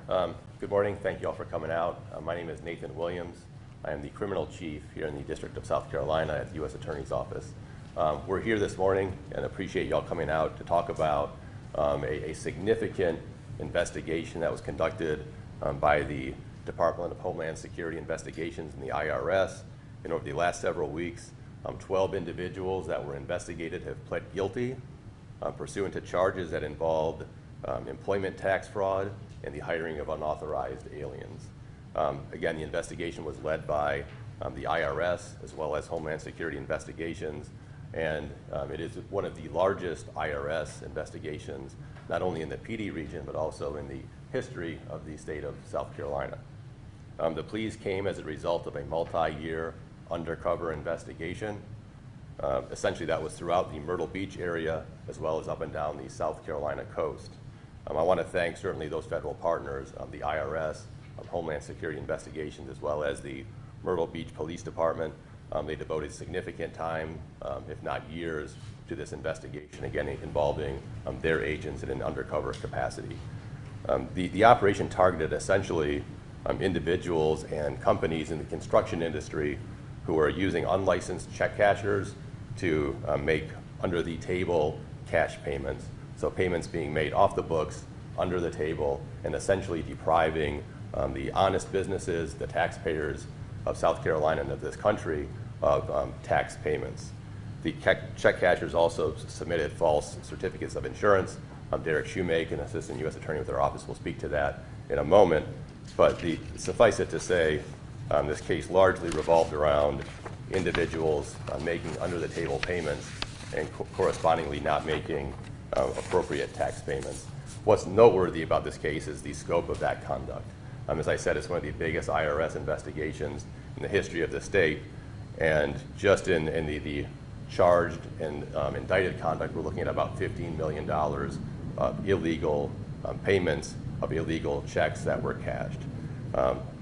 Good morning. Thank you all for coming out. My name is Nathan Williams. I am the criminal chief here in the District of South Carolina at the U.S. Attorney's Office. We're here this morning and appreciate you all coming out to talk about a significant investigation that was conducted by the Department of Homeland Security Investigations and the IRS. And over the last several weeks, 12 individuals that were investigated have pled guilty pursuant to charges that involved employment tax fraud and the hiring of unauthorized aliens. Again, the investigation was led by the IRS as well as Homeland Security Investigations, and it is one of the largest IRS investigations, not only in the PD region, but also in the history of the state of South Carolina. The pleas came as a result of a multi-year undercover investigation. Essentially, that was throughout the Myrtle Beach area, as well as up and down the South Carolina coast. I want to thank certainly those federal partners, the IRS, Homeland Security Investigations, as well as the Myrtle Beach Police Department. They devoted significant time, if not years, to this investigation, again involving their agents in an undercover capacity. The operation targeted essentially individuals and companies in the construction industry who are using unlicensed check cashers to make under-the-table cash payments. So payments being made off the books, under the table, and essentially depriving the honest businesses, the taxpayers of South Carolina and of this country of tax payments. The check cashers also submitted false certificates of insurance. Derek Shoemake, an assistant U.S. attorney with our office, will speak to that in a moment. But suffice it to say, this case largely revolved around individuals making under-the-table payments and correspondingly not making appropriate tax payments. What's noteworthy about this case is the scope of that conduct. As I said, it's one of the biggest IRS investigations in the history of the state, and just in the charged and indicted conduct, we're looking at about $15 million of illegal payments of illegal checks that were cashed.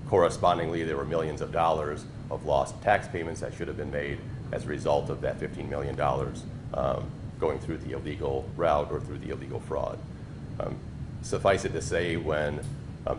Correspondingly, there were millions of dollars of lost tax payments that should have been made as a result of that $15 million going through the illegal route or through the illegal fraud. Suffice it to say, when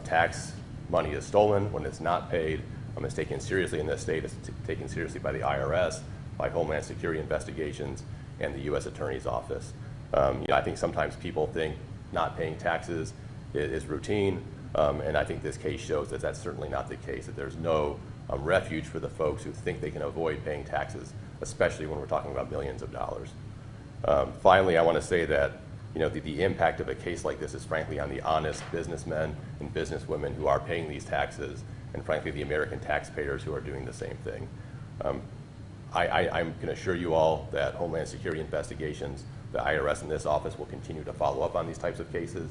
tax money is stolen, when it's not paid, it's taken seriously in this state. It's taken seriously by the IRS, by Homeland Security Investigations, and the U.S. Attorney's Office. I think sometimes people think not paying taxes is routine, and I think this case shows that that's certainly not the case, that there's no refuge for the folks who think they can avoid paying taxes, especially when we're talking about millions of dollars. Finally, I want to say that the impact of a case like this is frankly on the honest businessmen and businesswomen who are paying these taxes, and frankly the American taxpayers who are doing the same thing. I can assure you all that Homeland Security Investigations, the IRS in this office, will continue to follow up on these types of cases.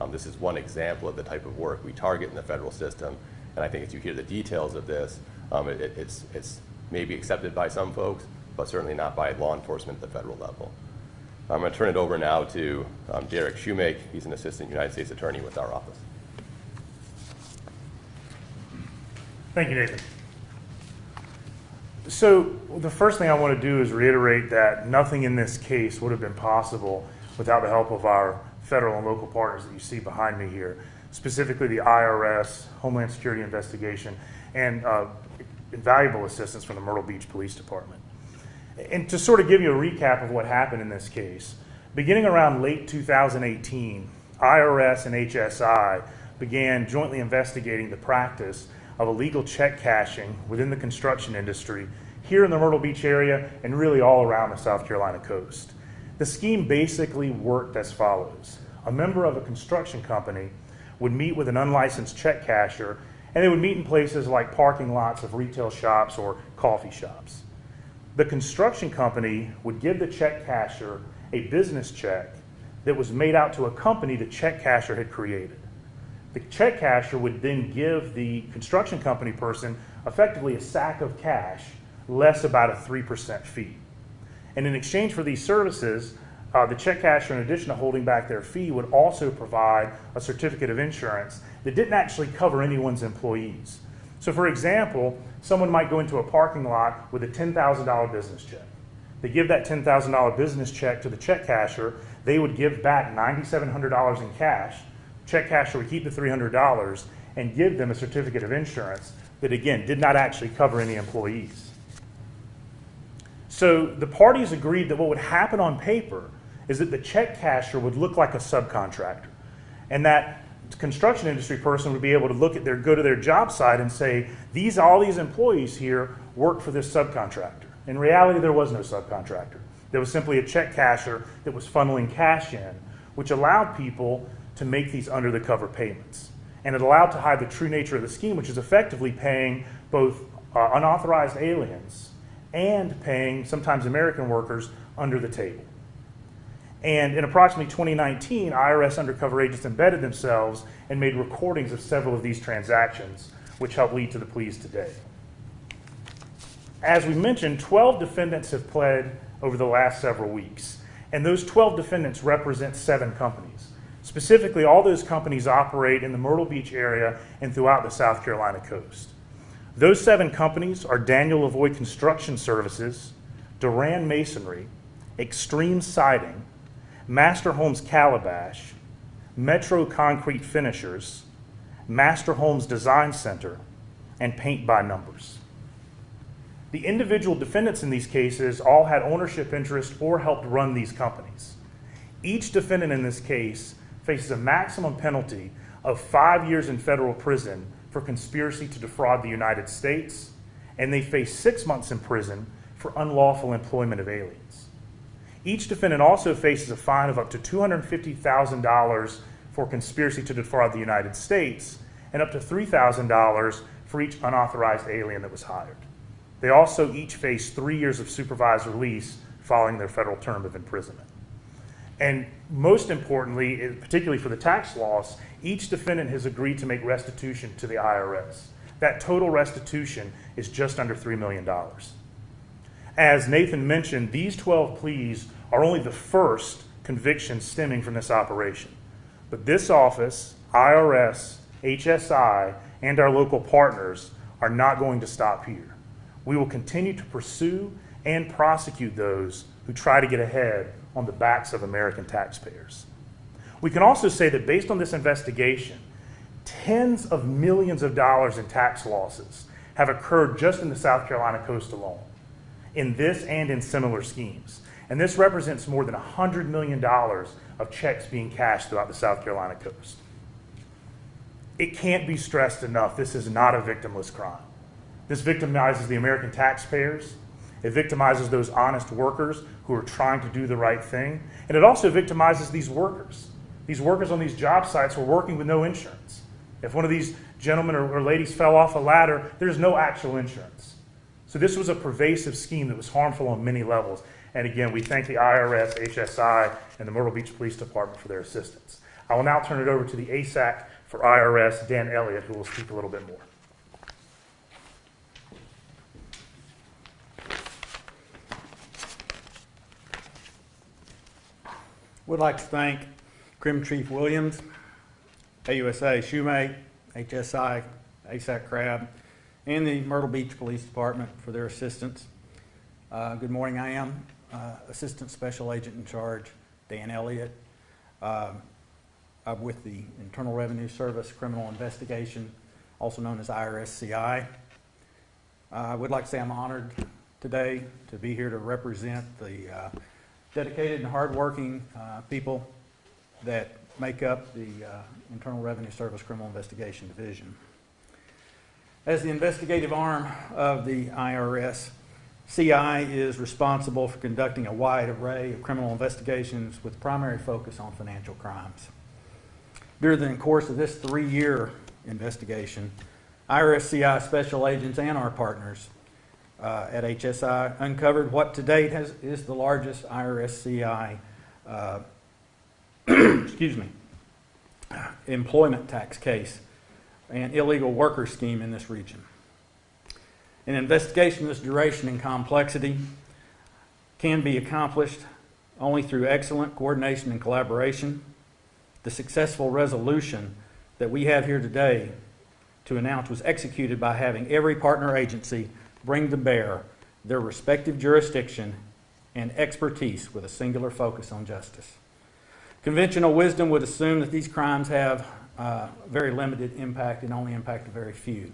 This is one example of the type of work we target in the federal system, and I think as you hear the details of this, it's maybe accepted by some folks, but certainly not by law enforcement at the federal level. I'm going to turn it over now to Derek Shoemake. He's an assistant United States attorney with our office. Thank you, Nathan. So the first thing I want to do is reiterate that nothing in this case would have been possible without the help of our federal and local partners that you see behind me here, specifically the IRS, Homeland Security Investigation, and invaluable assistance from the Myrtle Beach Police Department. And to sort of give you a recap of what happened in this case, beginning around late 2018, IRS and HSI began jointly investigating the practice of illegal check cashing within the construction industry here in the Myrtle Beach area and really all around the South Carolina coast. The scheme basically worked as follows. A member of a construction company would meet with an unlicensed check casher, and they would meet in places like parking lots of retail shops or coffee shops. The construction company would give the check casher a business check that was made out to a company the check casher had created. The check casher would then give the construction company person effectively a sack of cash, less about a 3% fee. And in exchange for these services, the check casher, in addition to holding back their fee, would also provide a certificate of insurance that didn't actually cover anyone's employees. So for example, someone might go into a parking lot with a $10,000 business check. They give that $10,000 business check to the check casher. They would give back $9,700 in cash check casher would keep the $300 and give them a certificate of insurance that, again, did not actually cover any employees. So the parties agreed that what would happen on paper is that the check casher would look like a subcontractor, and that construction industry person would be able to go to their job site and say, all these employees here work for this subcontractor. In reality, there was no subcontractor. There was simply a check casher that was funneling cash in, which allowed people to make these under-the-cover payments. And it allowed to hide the true nature of the scheme, which is effectively paying both unauthorized aliens and paying sometimes American workers under the table. And in approximately 2019, IRS undercover agents embedded themselves and made recordings of several of these transactions, which helped lead to the pleas today. As we mentioned, 12 defendants have pled over the last several weeks, and those 12 defendants represent 7 companies. Specifically, all those companies operate in the Myrtle Beach area and throughout the South Carolina coast. Those 7 companies are Daniel Lavoie Construction Services, Duran Masonry, Extreme Siding, Master Homes Calabash, Metro Concrete Finishers, Master Homes Design Center, and Paint by Numbers. The individual defendants in these cases all had ownership interest or helped run these companies. Each defendant in this case faces a maximum penalty of 5 years in federal prison for conspiracy to defraud the United States, and they face 6 months in prison for unlawful employment of aliens. Each defendant also faces a fine of up to $250,000 for conspiracy to defraud the United States and up to $3,000 for each unauthorized alien that was hired. They also each face 3 years of supervised release following their federal term of imprisonment. And most importantly, particularly for the tax loss, each defendant has agreed to make restitution to the IRS. That total restitution is just under $3 million. As Nathan mentioned, these 12 pleas are only the first convictions stemming from this operation. But this office, IRS, HSI, and our local partners are not going to stop here. We will continue to pursue and prosecute those who try to get ahead on the backs of American taxpayers. We can also say that based on this investigation, tens of millions of dollars in tax losses have occurred just in the South Carolina coast alone, in this and in similar schemes. And this represents more than $100 million of checks being cashed throughout the South Carolina coast. It can't be stressed enough, this is not a victimless crime. This victimizes the American taxpayers, it victimizes those honest workers who are trying to do the right thing, and it also victimizes these workers. These workers on these job sites were working with no insurance. If one of these gentlemen or ladies fell off a ladder, there's no actual insurance. So this was a pervasive scheme that was harmful on many levels. And again, we thank the IRS, HSI, and the Myrtle Beach Police Department for their assistance. I will now turn it over to the ASAC for IRS, Dan Elliott, who will speak a little bit more. Would like to thank Crim Chief Williams, AUSA Shumate, HSI, ASAC Crab, and the Myrtle Beach Police Department for their assistance. Good morning, I am Assistant Special Agent in Charge, Dan Elliott. I'm with the Internal Revenue Service Criminal Investigation, also known as IRS-CI. I would like to say I'm honored today to be here to represent the dedicated and hardworking people that make up the Internal Revenue Service Criminal Investigation Division. As the investigative arm of the IRS, CI is responsible for conducting a wide array of criminal investigations with primary focus on financial crimes. During the course of this 3-year investigation, IRS-CI special agents and our partners at HSI uncovered what to date is the largest IRS-CI employment tax case and illegal worker scheme in this region. An investigation of this duration and complexity can be accomplished only through excellent coordination and collaboration. The successful resolution that we have here today to announce was executed by having every partner agency bring to bear their respective jurisdiction and expertise with a singular focus on justice. Conventional wisdom would assume that these crimes have very limited impact and only impact a very few,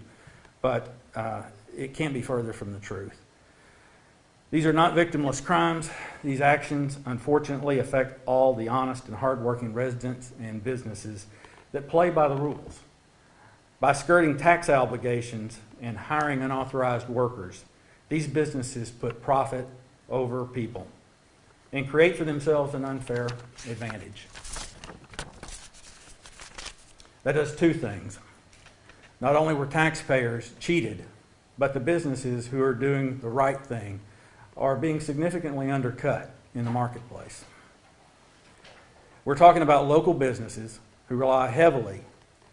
but it can't be further from the truth. These are not victimless crimes. These actions, unfortunately, affect all the honest and hardworking residents and businesses that play by the rules. By skirting tax obligations and hiring unauthorized workers, these businesses put profit over people and create for themselves an unfair advantage. That does two things. Not only were taxpayers cheated, but the businesses who are doing the right thing are being significantly undercut in the marketplace. We're talking about local businesses who rely heavily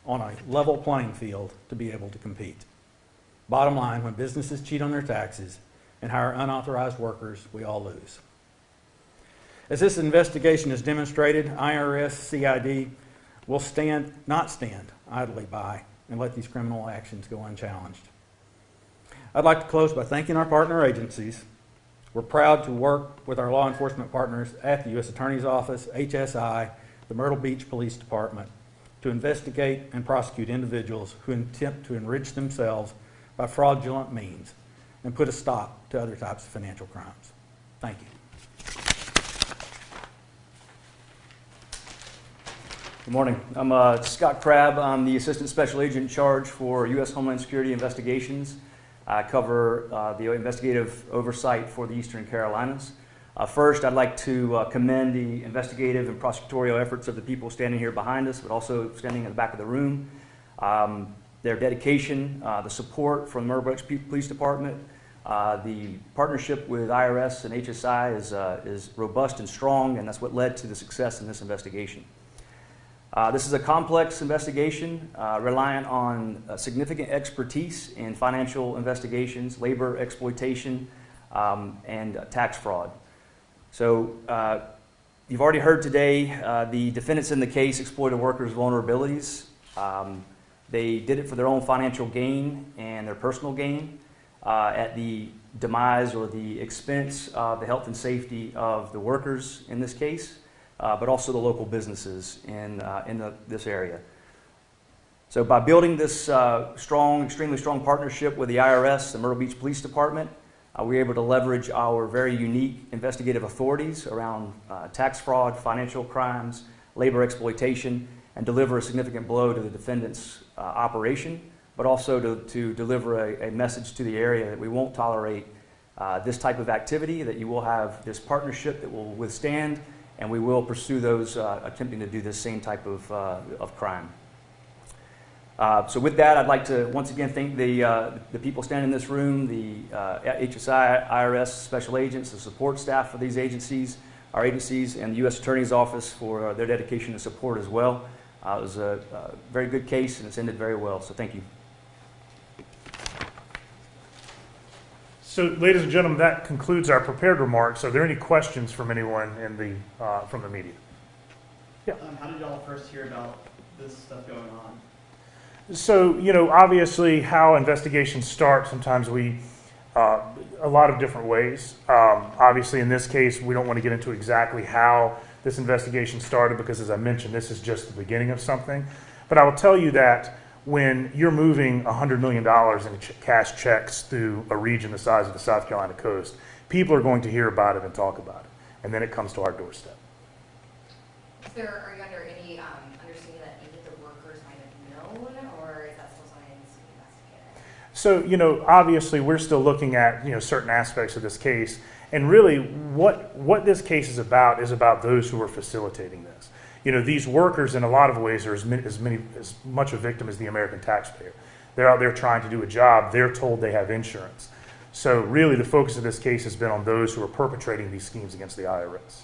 on a level playing field to be able to compete. Bottom line, when businesses cheat on their taxes and hire unauthorized workers, we all lose. As this investigation has demonstrated, IRS CID will not stand idly by and let these criminal actions go unchallenged. I'd like to close by thanking our partner agencies. We're proud to work with our law enforcement partners at the U.S. Attorney's Office, HSI, the Myrtle Beach Police Department, to investigate and prosecute individuals who attempt to enrich themselves by fraudulent means and put a stop to other types of financial crimes. Thank you. Good morning. I'm Scott Crabb. I'm the Assistant Special Agent in charge for U.S. Homeland Security Investigations. I cover the investigative oversight for the Eastern Carolinas. First, I'd like to commend the investigative and prosecutorial efforts of the people standing here behind us, but also standing in the back of the room. Their dedication, the support from the Myrtle Beach Police Department, the partnership with IRS and HSI is robust and strong, and that's what led to the success in this investigation. This is a complex investigation reliant on significant expertise in financial investigations, labor exploitation, and tax fraud. So you've already heard today the defendants in the case exploited workers' vulnerabilities. They did it for their own financial gain and their personal gain at the demise or the expense of the health and safety of the workers in this case, but also the local businesses in this area. So by building this extremely strong partnership with the IRS, the Myrtle Beach Police Department, we were able to leverage our very unique investigative authorities around tax fraud, financial crimes, labor exploitation, and deliver a significant blow to the defendant's operation, but also to deliver a message to the area that we won't tolerate this type of activity, that you will have this partnership that will withstand, and we will pursue those attempting to do this same type of crime. So with that, I'd like to once again thank the people standing in this room, the HSI, IRS special agents, the support staff for these agencies, our agencies, and the U.S. Attorney's Office for their dedication and support as well. It was a very good case, and it's ended very well, so thank you. So, ladies and gentlemen, that concludes our prepared remarks. Are there any questions from anyone from the media? Yeah. How did y'all first hear about this stuff going on? So, obviously how investigations start, sometimes a lot of different ways. Obviously in this case, we don't want to get into exactly how this investigation started because, as I mentioned, this is just the beginning of something. But I will tell you that when you're moving $100 million in cash checks through a region the size of the South Carolina coast, people are going to hear about it and talk about it. And then it comes to our doorstep. Are you under any understanding that any of the workers might have known, or is that still something that needs to be investigated? So, obviously we're still looking at, certain aspects of this case. And really what this case is about those who are facilitating this. These workers in a lot of ways are as much a victim as the American taxpayer. They're out there trying to do a job. They're told they have insurance. So really the focus of this case has been on those who are perpetrating these schemes against the IRS.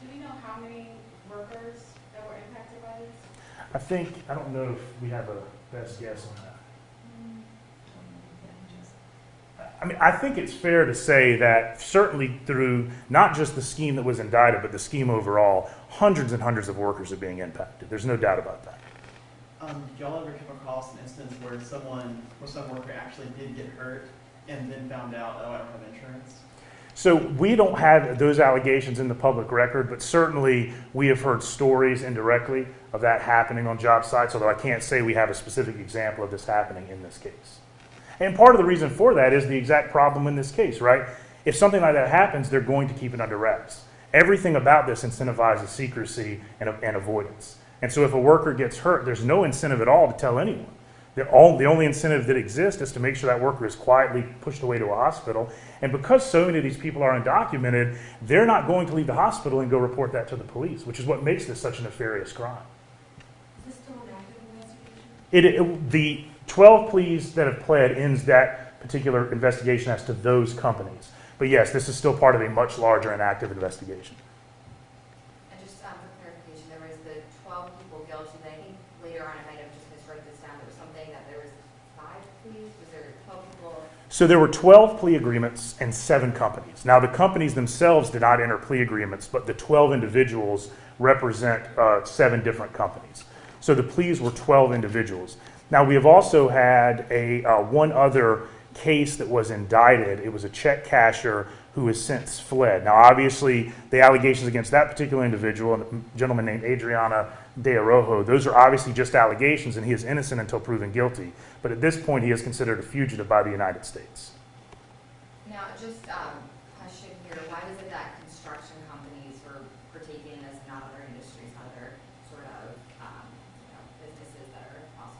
Do we know how many workers that were impacted by this? I don't know if we have a best guess on that. I think it's fair to say that certainly through not just the scheme that was indicted, but the scheme overall, hundreds and hundreds of workers are being impacted. There's no doubt about that. Did y'all ever come across an instance where some worker actually did get hurt and then found out, oh, I don't have insurance? So we don't have those allegations in the public record, but certainly we have heard stories indirectly of that happening on job sites, although I can't say we have a specific example of this happening in this case. And part of the reason for that is the exact problem in this case, right? If something like that happens, they're going to keep it under wraps. Everything about this incentivizes secrecy and avoidance. And so if a worker gets hurt, there's no incentive at all to tell anyone. The only incentive that exists is to make sure that worker is quietly pushed away to a hospital. And because so many of these people are undocumented, they're not going to leave the hospital and go report that to the police, which is what makes this such a nefarious crime. Is this still an active investigation? The 12 pleas that have pled ends that particular investigation as to those companies. But yes, this is still part of a much larger and active investigation. And just for clarification, there was the 12 people guilty, and I think later on I might have just miswrote this down. There was something that there was 5 pleas. Was there 12 people? So there were 12 plea agreements and 7 companies. Now the companies themselves did not enter plea agreements, but the 12 individuals represent 7 different companies. So the pleas were 12 individuals. Now we have also had one other case that was indicted. It was a check casher who has since fled. Now obviously the allegations against that particular individual, a gentleman named Adriana De Arojo, those are obviously just allegations and he is innocent until proven guilty. But at this point he is considered a fugitive by the United States. Now, just question here. Why is it that construction companies were taken as not other industries, other sort of businesses that are also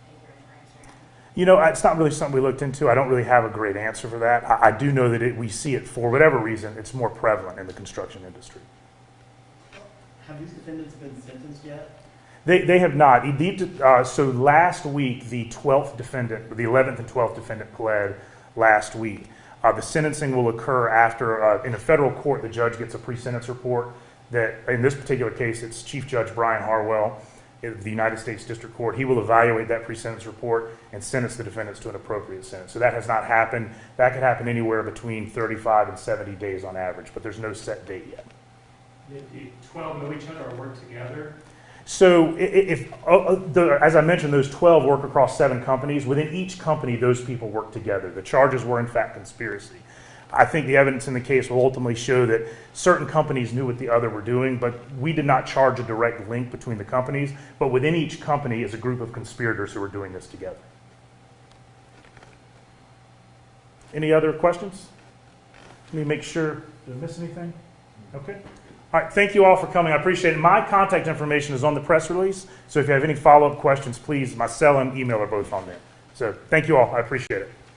in here in Amsterdam? You know, it's not really something we looked into. I don't really have a great answer for that. I do know that we see it, for whatever reason, it's more prevalent in the construction industry. Have these defendants been sentenced yet? They have not. So last week, the 12th defendant, the 11th and 12th defendant pled last week. The sentencing will occur after, in a federal court, the judge gets a pre-sentence report that, in this particular case, it's Chief Judge Brian Harwell of the United States District Court. He will evaluate that pre-sentence report and sentence the defendants to an appropriate sentence. So that has not happened. That could happen anywhere between 35 and 70 days on average, but there's no set date yet. The 12 know each other or work together? So as I mentioned, those 12 work across 7 companies. Within each company, those people work together. The charges were, in fact, conspiracy. I think the evidence in the case will ultimately show that certain companies knew what the other were doing, but we did not charge a direct link between the companies. But within each company is a group of conspirators who are doing this together. Any other questions? Let me make sure. Did I miss anything? Okay. All right, thank you all for coming. I appreciate it. My contact information is on the press release, so if you have any follow-up questions, please, my cell and email are both on there. So thank you all. I appreciate it.